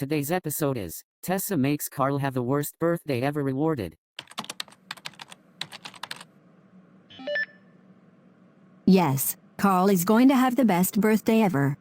Today's episode is Tessa makes Carl have the worst birthday ever rewarded. Yes, Carl is going to have the best birthday ever.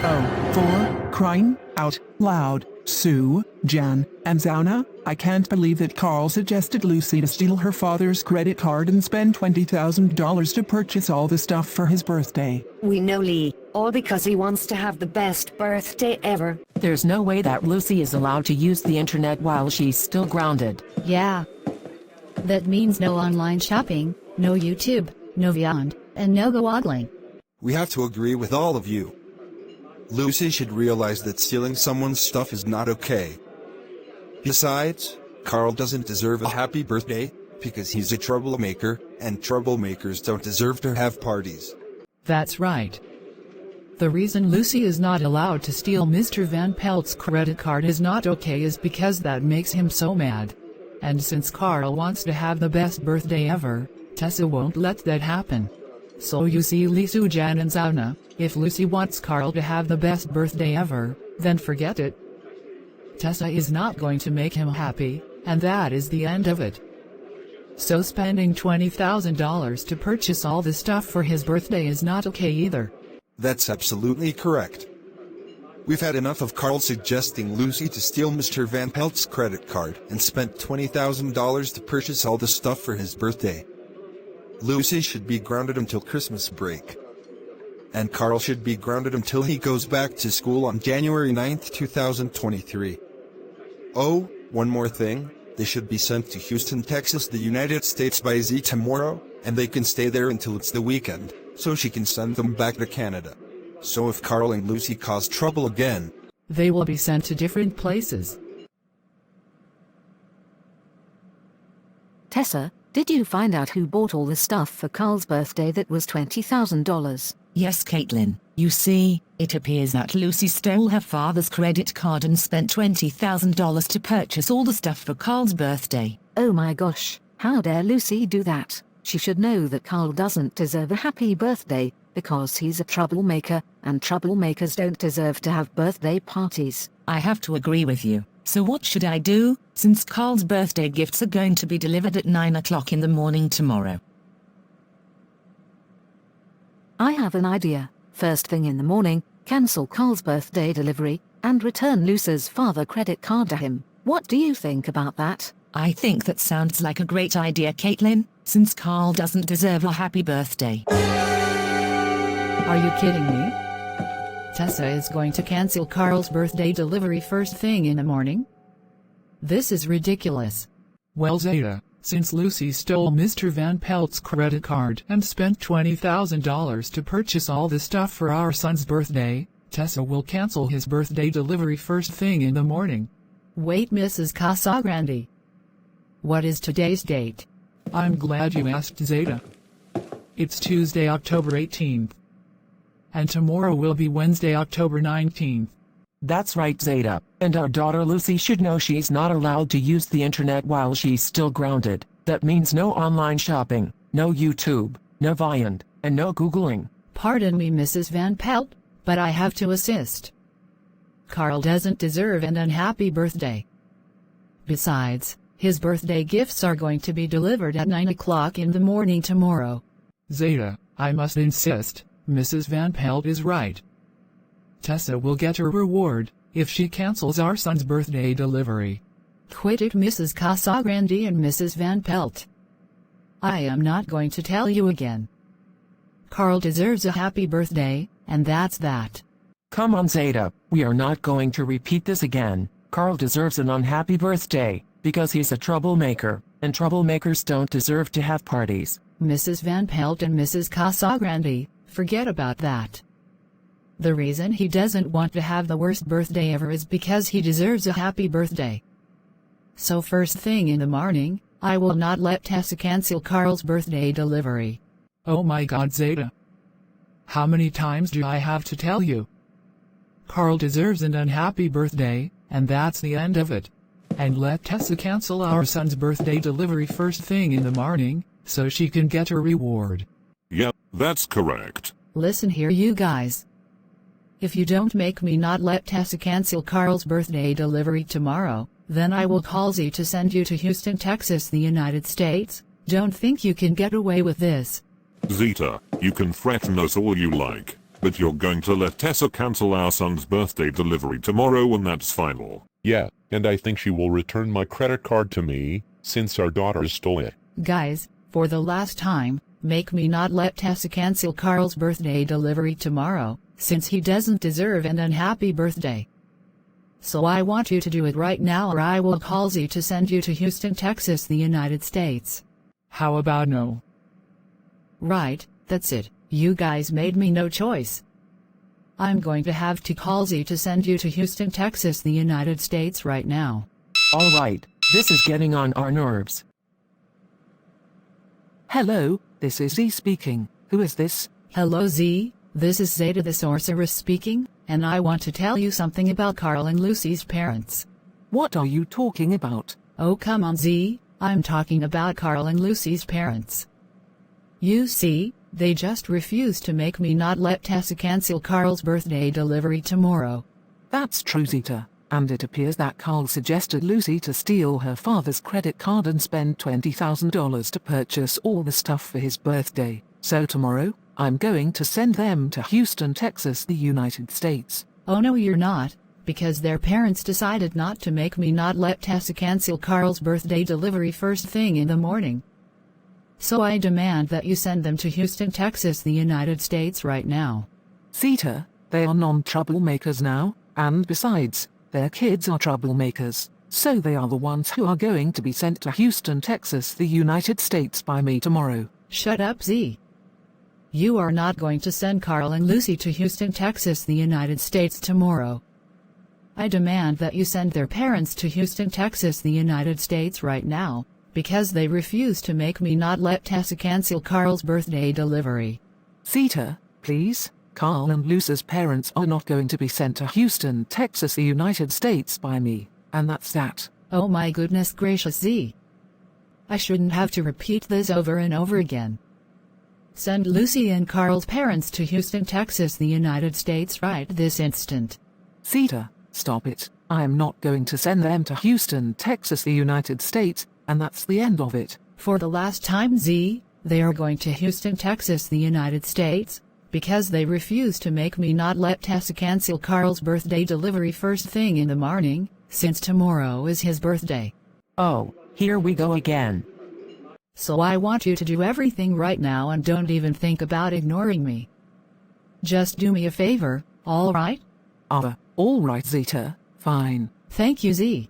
Oh, for crying out loud, Sue, Jan, and Zauna, I can't believe that Carl suggested Lucy to steal her father's credit card and spend $20,000 to purchase all the stuff for his birthday. We know, Lee, all because he wants to have the best birthday ever. There's no way that Lucy is allowed to use the internet while she's still grounded. Yeah. That means no online shopping, no YouTube, no Beyond, and no googling. We have to agree with all of you. Lucy should realize that stealing someone's stuff is not okay. Besides, Carl doesn't deserve a happy birthday, because he's a troublemaker, and troublemakers don't deserve to have parties. That's right. The reason Lucy is not allowed to steal Mr. Van Pelt's credit card is not okay is because that makes him so mad. And since Carl wants to have the best birthday ever, Tessa won't let that happen. So you see, Lee, Jan and Zauna, if Lucy wants Carl to have the best birthday ever, then forget it. Tessa is not going to make him happy, and that is the end of it. So spending $20,000 to purchase all the stuff for his birthday is not okay either. That's absolutely correct. We've had enough of Carl suggesting Lucy to steal Mr. Van Pelt's credit card and spent $20,000 to purchase all the stuff for his birthday. Lucy should be grounded until Christmas break. And Carl should be grounded until he goes back to school on January 9th, 2023. Oh, one more thing, they should be sent to Houston, Texas, the United States by Zeta tomorrow, and they can stay there until it's the weekend, so she can send them back to Canada. So if Carl and Lucy cause trouble again, they will be sent to different places. Tessa, did you find out who bought all the stuff for Carl's birthday that was $20,000? Yes, Caitlin. You see, it appears that Lucy stole her father's credit card and spent $20,000 to purchase all the stuff for Carl's birthday. Oh my gosh, how dare Lucy do that? She should know that Carl doesn't deserve a happy birthday, because he's a troublemaker, and troublemakers don't deserve to have birthday parties. I have to agree with you. So what should I do, since Carl's birthday gifts are going to be delivered at 9 o'clock in the morning tomorrow? I have an idea. First thing in the morning, cancel Carl's birthday delivery, and return Lucy's father's credit card to him. What do you think about that? I think that sounds like a great idea, Caitlin, since Carl doesn't deserve a happy birthday. Are you kidding me? Tessa is going to cancel Carl's birthday delivery first thing in the morning? This is ridiculous. Well, Zeta, since Lucy stole Mr. Van Pelt's credit card and spent $20,000 to purchase all the stuff for our son's birthday, Tessa will cancel his birthday delivery first thing in the morning. Wait, Mrs. Casagrande. What is today's date? I'm glad you asked, Zeta. It's Tuesday, October 18th. And tomorrow will be Wednesday, October 19th. That's right, Zeta. And our daughter Lucy should know she's not allowed to use the internet while she's still grounded. That means no online shopping, no YouTube, no Viand, and no Googling. Pardon me, Mrs. Van Pelt, but I have to assist. Carl doesn't deserve an unhappy birthday. Besides, his birthday gifts are going to be delivered at 9 o'clock in the morning tomorrow. Zeta, I must insist, Mrs. Van Pelt is right. Tessa will get her reward if she cancels our son's birthday delivery. Quit it, Mrs. Casagrande and Mrs. Van Pelt. I am not going to tell you again. Carl deserves a happy birthday, and that's that. Come on, Zeta, we are not going to repeat this again. Carl deserves an unhappy birthday, because he's a troublemaker, and troublemakers don't deserve to have parties. Mrs. Van Pelt and Mrs. Casagrande, forget about that. The reason he doesn't want to have the worst birthday ever is because he deserves a happy birthday. So first thing in the morning, I will not let Tessa cancel Carl's birthday delivery. Oh my God, Zeta. How many times do I have to tell you? Carl deserves an unhappy birthday, and that's the end of it. And let Tessa cancel our son's birthday delivery first thing in the morning, so she can get her reward. Yep, that's correct. Listen here, you guys. If you don't make me not let Tessa cancel Carl's birthday delivery tomorrow, then I will call Z to send you to Houston, Texas, the United States. Don't think you can get away with this. Zeta, you can threaten us all you like, but you're going to let Tessa cancel our son's birthday delivery tomorrow, and that's final. Yeah, and I think she will return my credit card to me, since our daughter stole it. Guys, for the last time, make me not let Tessa cancel Carl's birthday delivery tomorrow, since he doesn't deserve an unhappy birthday. So I want you to do it right now, or I will call Z to send you to Houston, Texas, the United States. How about no? Right, that's it. You guys made me no choice. I'm going to have to call Z to send you to Houston, Texas, the United States right now. Alright, this is getting on our nerves. Hello, this is Z speaking. Who is this? Hello Z, this is Zeta the Sorceress speaking, and I want to tell you something about Carl and Lucy's parents. What are you talking about? Oh come on Z, I'm talking about Carl and Lucy's parents. You see, they just refused to make me not let Tessa cancel Carl's birthday delivery tomorrow. That's true, Zeta, and it appears that Carl suggested Lucy to steal her father's credit card and spend $20,000 to purchase all the stuff for his birthday. So tomorrow, I'm going to send them to Houston, Texas, the United States. Oh no you're not, because their parents decided not to make me not let Tessa cancel Carl's birthday delivery first thing in the morning. So I demand that you send them to Houston, Texas, the United States right now. Zeta, they are non-troublemakers now, and besides, their kids are troublemakers, so they are the ones who are going to be sent to Houston, Texas, the United States by me tomorrow. Shut up Z. You are not going to send Carl and Lucy to Houston, Texas, the United States tomorrow. I demand that you send their parents to Houston, Texas, the United States right now, because they refuse to make me not let Tessa cancel Carl's birthday delivery. Zeta, please, Carl and Lucy's parents are not going to be sent to Houston, Texas, the United States by me, and that's that. Oh my goodness gracious Z. I shouldn't have to repeat this over and over again. Send Lucy and Carl's parents to Houston, Texas, the United States right this instant. Zeta, stop it. I am not going to send them to Houston, Texas, the United States, and that's the end of it. For the last time Z, they are going to Houston, Texas, the United States, because they refuse to make me not let Tessa cancel Carl's birthday delivery first thing in the morning, since tomorrow is his birthday. Oh, here we go again. So I want you to do everything right now and don't even think about ignoring me. Just do me a favor, alright? Alright Zeta, fine. Thank you Z.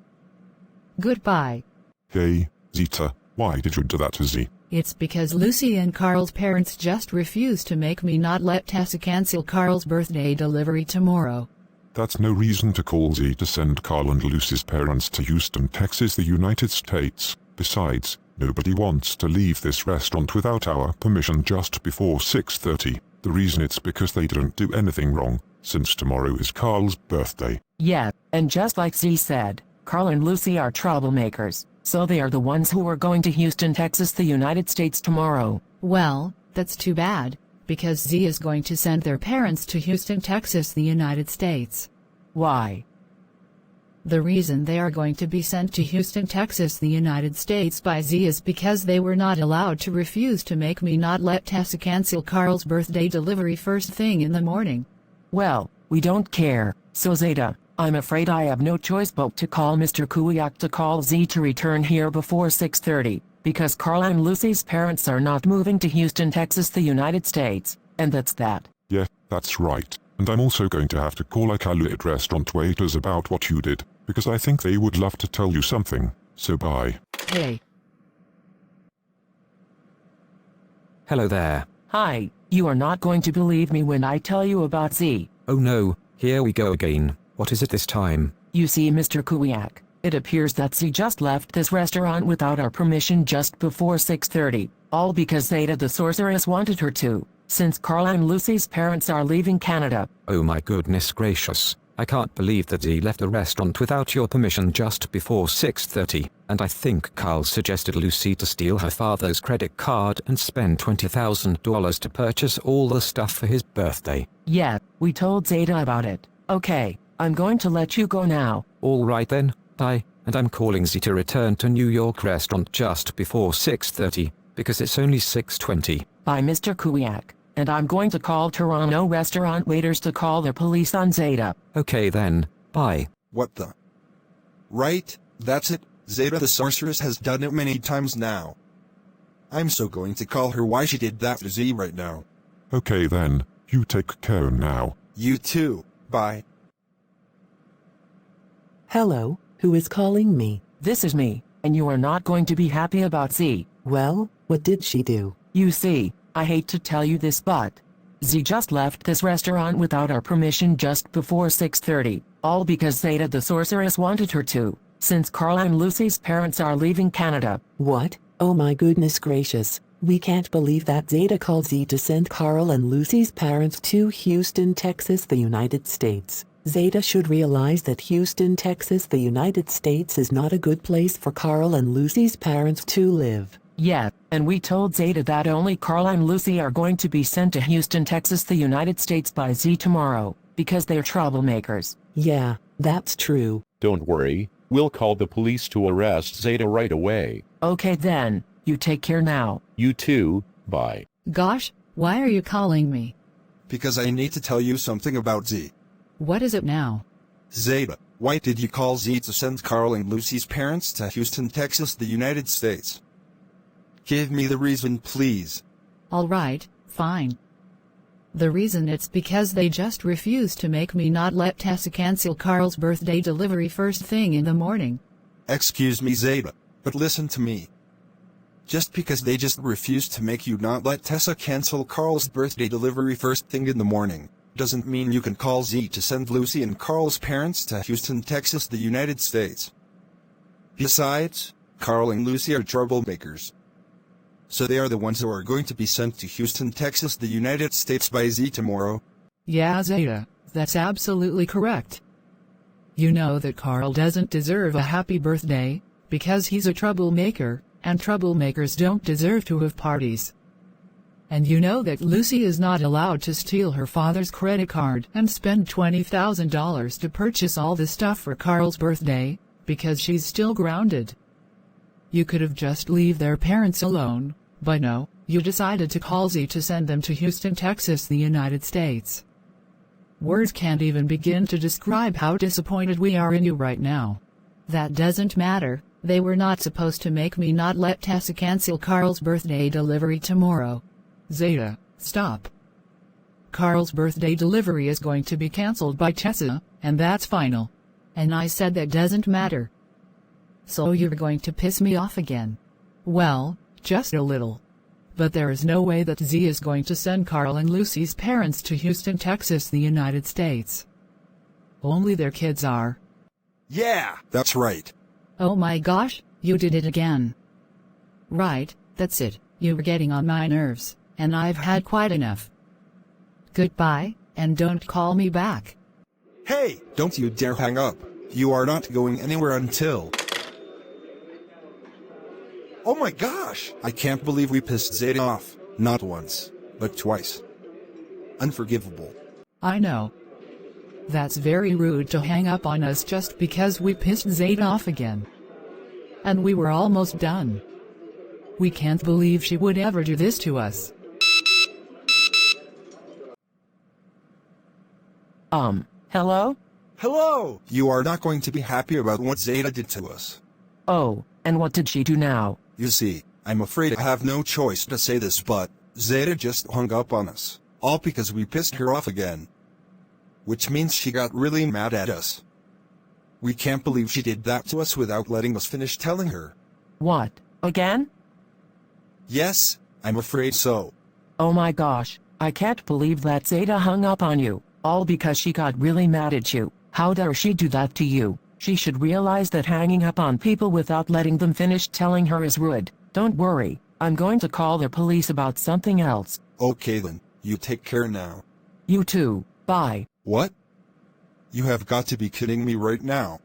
Goodbye. Hey, Zeta, why did you do that to Z? It's because Lucy and Carl's parents just refused to make me not let Tessa cancel Carl's birthday delivery tomorrow. That's no reason to call Z to send Carl and Lucy's parents to Houston, Texas, the United States. Besides, nobody wants to leave this restaurant without our permission just before 6:30. The reason it's because they didn't do anything wrong, since tomorrow is Carl's birthday. Yeah, and just like Z said, Carl and Lucy are troublemakers, so they are the ones who are going to Houston, Texas, the United States tomorrow. Well, that's too bad, because Z is going to send their parents to Houston, Texas, the United States. Why? The reason they are going to be sent to Houston, Texas, the United States by Z is because they were not allowed to refuse to make me not let Tessa cancel Carl's birthday delivery first thing in the morning. Well, we don't care, so Zeta, I'm afraid I have no choice but to call Mr. Kuiack to call Z to return here before 6:30, because Carl and Lucy's parents are not moving to Houston, Texas, the United States, and that's that. Yeah, that's right. And I'm also going to have to call Akaluit restaurant waiters about what you did, because I think they would love to tell you something, so bye. Hey. Hello there. Hi, you are not going to believe me when I tell you about Z. Oh no, here we go again. What is it this time? You see, Mr. Kuiack, it appears that Z just left this restaurant without our permission just before 6:30, all because Zeta the Sorceress wanted her to, since Carl and Lucy's parents are leaving Canada. Oh my goodness gracious. I can't believe that he left the restaurant without your permission just before 6:30, and I think Carl suggested Lucy to steal her father's credit card and spend $20,000 to purchase all the stuff for his birthday. Yeah, we told Zeta about it. Okay, I'm going to let you go now. All right then, bye, and I'm calling Z to return to New York restaurant just before 6:30, because it's only 6:20. Bye, Mr. Kuiack. And I'm going to call Toronto restaurant waiters to call the police on Zeta. Okay then, bye. What the? Right, that's it. Zeta the sorceress has done it many times now. I'm so going to call her why she did that to Z right now. Okay then, you take care now. You too, bye. Hello, who is calling me? This is me, and you are not going to be happy about Z. Well, what did she do? You see, I hate to tell you this, but Z just left this restaurant without our permission just before 6:30, all because Zeta the sorceress wanted her to, since Carl and Lucy's parents are leaving Canada. What? Oh my goodness gracious. We can't believe that Zeta called Z to send Carl and Lucy's parents to Houston, Texas, the United States. Zeta should realize that Houston, Texas, the United States is not a good place for Carl and Lucy's parents to live. Yeah, and we told Zeta that only Carl and Lucy are going to be sent to Houston, Texas, the United States by Z tomorrow, because they're troublemakers. Yeah, that's true. Don't worry, we'll call the police to arrest Zeta right away. Okay then, you take care now. You too, bye. Gosh, why are you calling me? Because I need to tell you something about Z. What is it now? Zeta, why did you call Z to send Carl and Lucy's parents to Houston, Texas, the United States? Give me the reason, please. All right, fine. The reason it's because they just refused to make me not let Tessa cancel Carl's birthday delivery first thing in the morning. Excuse me, Zeta, but listen to me. Just because they just refused to make you not let Tessa cancel Carl's birthday delivery first thing in the morning, doesn't mean you can call Z to send Lucy and Carl's parents to Houston, Texas, the United States. Besides, Carl and Lucy are troublemakers. So they are the ones who are going to be sent to Houston, Texas, the United States by Z tomorrow. Yeah, Zeta, that's absolutely correct. You know that Carl doesn't deserve a happy birthday, because he's a troublemaker, and troublemakers don't deserve to have parties. And you know that Lucy is not allowed to steal her father's credit card and spend $20,000 to purchase all the stuff for Carl's birthday, because she's still grounded. You could have just leave their parents alone, but no, you decided to call Z to send them to Houston, Texas, the United States. Words can't even begin to describe how disappointed we are in you right now. That doesn't matter, they were not supposed to make me not let Tessa cancel Carl's birthday delivery tomorrow. Zeta, stop. Carl's birthday delivery is going to be cancelled by Tessa, and that's final. And I said that doesn't matter. So you're going to piss me off again? Well, just a little. But there is no way that Z is going to send Carl and Lucy's parents to Houston, Texas, the United States. Only their kids are. Yeah, that's right. Oh my gosh, you did it again. Right, that's it, you were getting on my nerves, and I've had quite enough. Goodbye, and don't call me back. Hey, don't you dare hang up. You are not going anywhere until... Oh my gosh! I can't believe we pissed Zeta off. Not once, but twice. Unforgivable. I know. That's very rude to hang up on us just because we pissed Zeta off again. And we were almost done. We can't believe she would ever do this to us. Hello? Hello! You are not going to be happy about what Zeta did to us. Oh, and what did she do now? You see, I'm afraid I have no choice to say this, but Zeta just hung up on us, all because we pissed her off again. Which means she got really mad at us. We can't believe she did that to us without letting us finish telling her. What, again? Yes, I'm afraid so. Oh my gosh, I can't believe that Zeta hung up on you, all because she got really mad at you. How dare she do that to you? She should realize that hanging up on people without letting them finish telling her is rude. Don't worry, I'm going to call the police about something else. Okay then, you take care now. You too, bye. What? You have got to be kidding me right now.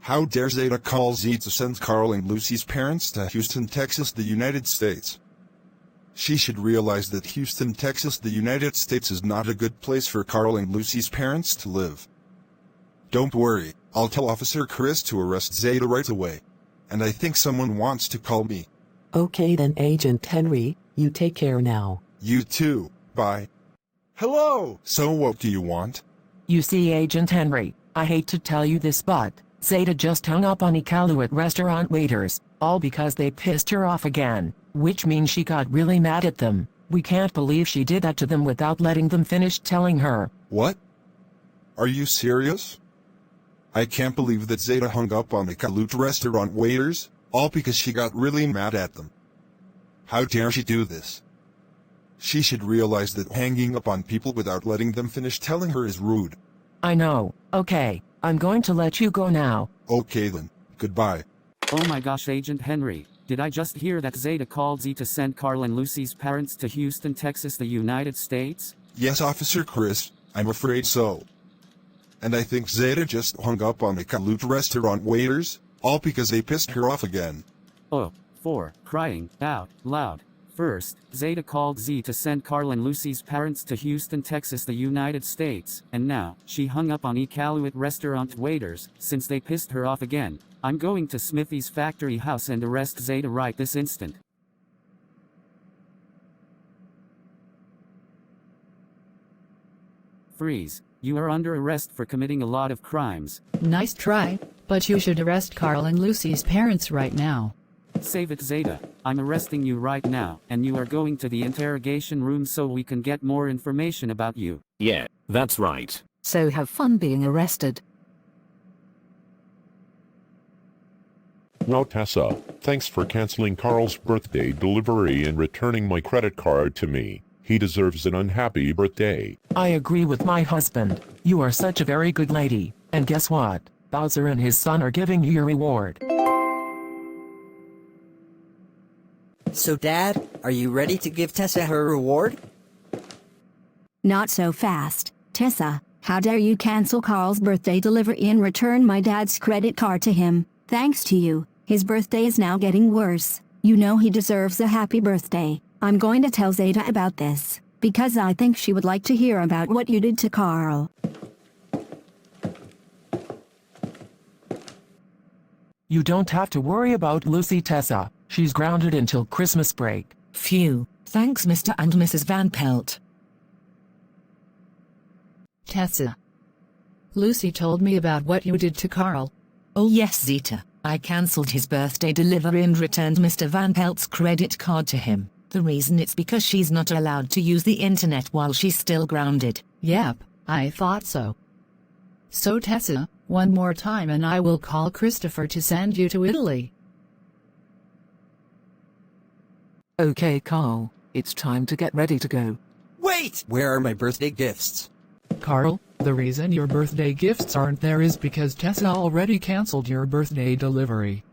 How dare Zeta call Z to send Carl and Lucy's parents to Houston, Texas, the United States? She should realize that Houston, Texas, the United States is not a good place for Carl and Lucy's parents to live. Don't worry, I'll tell Officer Chris to arrest Zeta right away. And I think someone wants to call me. Okay then, Agent Henry, you take care now. You too, bye. Hello! So what do you want? You see, Agent Henry, I hate to tell you this, but Zeta just hung up on Iqaluit restaurant waiters, all because they pissed her off again, which means she got really mad at them. We can't believe she did that to them without letting them finish telling her. What? Are you serious? I can't believe that Zeta hung up on Iqaluit restaurant waiters, all because she got really mad at them. How dare she do this? She should realize that hanging up on people without letting them finish telling her is rude. I know. Okay, I'm going to let you go now. Okay then, goodbye. Oh my gosh, Agent Henry, did I just hear that Zeta called Z to send Carl and Lucy's parents to Houston, Texas, the United States? Yes, Officer Chris, I'm afraid so. And I think Zeta just hung up on Iqaluit restaurant waiters, all because they pissed her off again. Oh, for crying out loud. First, Zeta called Z to send Carl and Lucy's parents to Houston, Texas, the United States, and now, she hung up on Iqaluit restaurant waiters, since they pissed her off again. I'm going to Smithy's factory house and arrest Zeta right this instant. Freeze. You are under arrest for committing a lot of crimes. Nice try, but you should arrest Carl and Lucy's parents right now. Save it, Zeta. I'm arresting you right now, and you are going to the interrogation room so we can get more information about you. Yeah, that's right. So have fun being arrested. Now Tessa, thanks for canceling Carl's birthday delivery and returning my credit card to me. He deserves an unhappy birthday. I agree with my husband. You are such a very good lady. And guess what? Bowser and his son are giving you your reward. So Dad, are you ready to give Tessa her reward? Not so fast, Tessa. How dare you cancel Carl's birthday delivery and return my dad's credit card to him? Thanks to you, his birthday is now getting worse. You know he deserves a happy birthday. I'm going to tell Zeta about this, because I think she would like to hear about what you did to Carl. You don't have to worry about Lucy, Tessa. She's grounded until Christmas break. Phew, thanks Mr. and Mrs. Van Pelt. Tessa. Lucy told me about what you did to Carl. Oh yes, Zeta. I cancelled his birthday delivery and returned Mr. Van Pelt's credit card to him. The reason it's because she's not allowed to use the internet while she's still grounded. Yep, I thought so. So Tessa, one more time and I will call Christopher to send you to Italy. Okay, Carl, it's time to get ready to go. Wait! Where are my birthday gifts? Carl, the reason your birthday gifts aren't there is because Tessa already canceled your birthday delivery.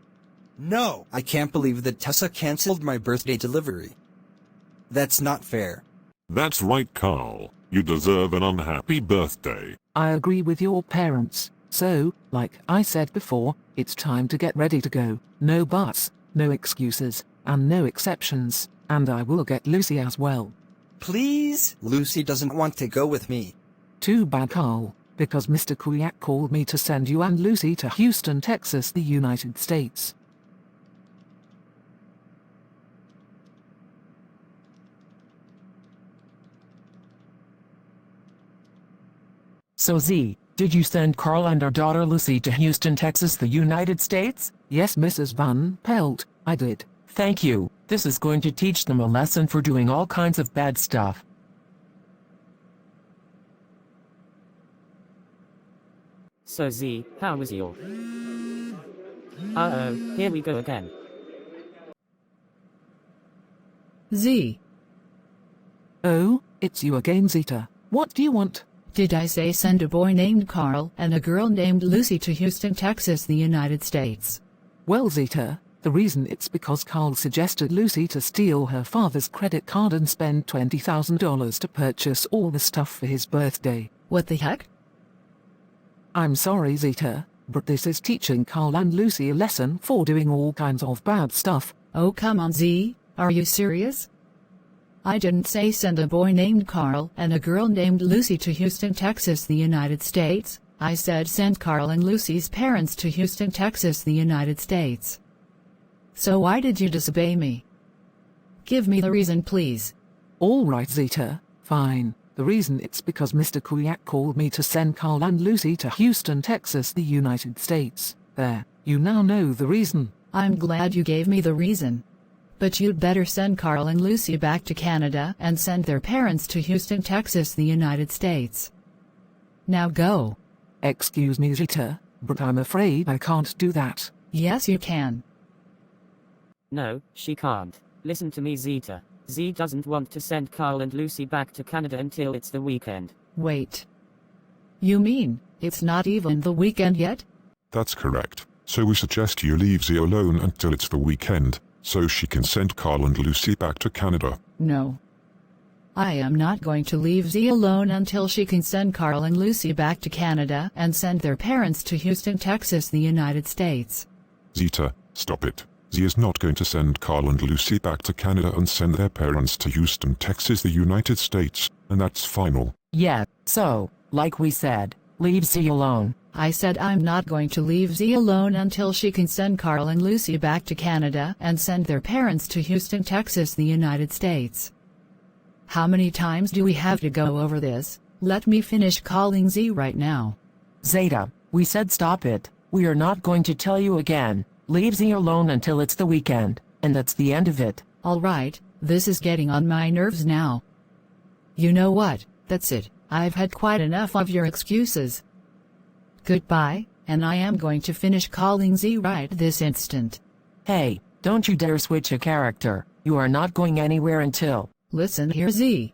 No! I can't believe that Tessa canceled my birthday delivery. That's not fair. That's right, Carl. You deserve an unhappy birthday. I agree with your parents. So, like I said before, it's time to get ready to go. No buts, no excuses, and no exceptions. And I will get Lucy as well. Please? Lucy doesn't want to go with me. Too bad, Carl, because Mr. Kuiack called me to send you and Lucy to Houston, Texas, the United States. So Z, did you send Carl and our daughter Lucy to Houston, Texas, the United States? Yes, Mrs. Van Pelt, I did. Thank you. This is going to teach them a lesson for doing all kinds of bad stuff. So Z, how was your... Uh-oh, here we go again. Z. Oh, it's you again, Zeta. What do you want? Did I say send a boy named Carl and a girl named Lucy to Houston, Texas, the United States? Well, Zeta, the reason it's because Carl suggested Lucy to steal her father's credit card and spend $20,000 to purchase all the stuff for his birthday. What the heck? I'm sorry, Zeta, but this is teaching Carl and Lucy a lesson for doing all kinds of bad stuff. Oh come on Z, are you serious? I didn't say send a boy named Carl and a girl named Lucy to Houston, Texas, the United States. I said send Carl and Lucy's parents to Houston, Texas, the United States. So why did you disobey me? Give me the reason, please. All right, Zeta, fine. The reason it's because Mr. Kuiack called me to send Carl and Lucy to Houston, Texas, the United States. There, you now know the reason. I'm glad you gave me the reason. But you'd better send Carl and Lucy back to Canada and send their parents to Houston, Texas, the United States. Now go. Excuse me, Zeta, but I'm afraid I can't do that. Yes, you can. No, she can't. Listen to me, Zeta. Z doesn't want to send Carl and Lucy back to Canada until it's the weekend. Wait. You mean, it's not even the weekend yet? That's correct. So we suggest you leave Z alone until it's the weekend, so she can send Carl and Lucy back to Canada. No. I am not going to leave Z alone until she can send Carl and Lucy back to Canada and send their parents to Houston, Texas, the United States. Zeta, stop it. Z is not going to send Carl and Lucy back to Canada and send their parents to Houston, Texas, the United States, and that's final. Yeah, so, like we said, leave Z alone. I said I'm not going to leave Z alone until she can send Carl and Lucy back to Canada and send their parents to Houston, Texas, the United States. How many times do we have to go over this? Let me finish calling Z right now. Zeta, we said stop it. We are not going to tell you again. Leave Z alone until it's the weekend, and that's the end of it. All right, this is getting on my nerves now. You know what, that's it. I've had quite enough of your excuses. Goodbye, and I am going to finish calling Z right this instant. Hey, don't you dare switch a character. You are not going anywhere until... Listen here, Z.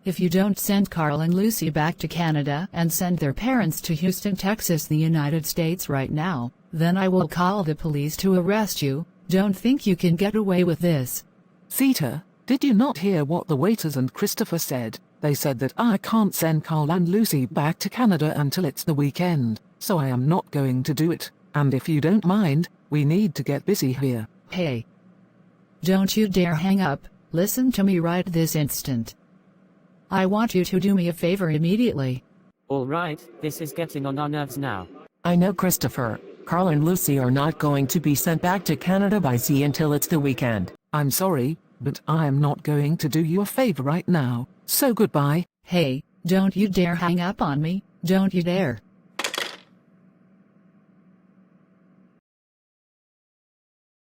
If you don't send Carl and Lucy back to Canada and send their parents to Houston, Texas, the United States right now, then I will call the police to arrest you. Don't think you can get away with this. Zeta, did you not hear what the waiters and Christopher said? They said that I can't send Carl and Lucy back to Canada until it's the weekend, so I am not going to do it. And if you don't mind, we need to get busy here. Hey. Don't you dare hang up. Listen to me right this instant. I want you to do me a favor immediately. All right, this is getting on our nerves now. I know, Christopher. Carl and Lucy are not going to be sent back to Canada by Z until it's the weekend. I'm sorry, but I am not going to do you a favor right now, so goodbye. Hey, don't you dare hang up on me, don't you dare.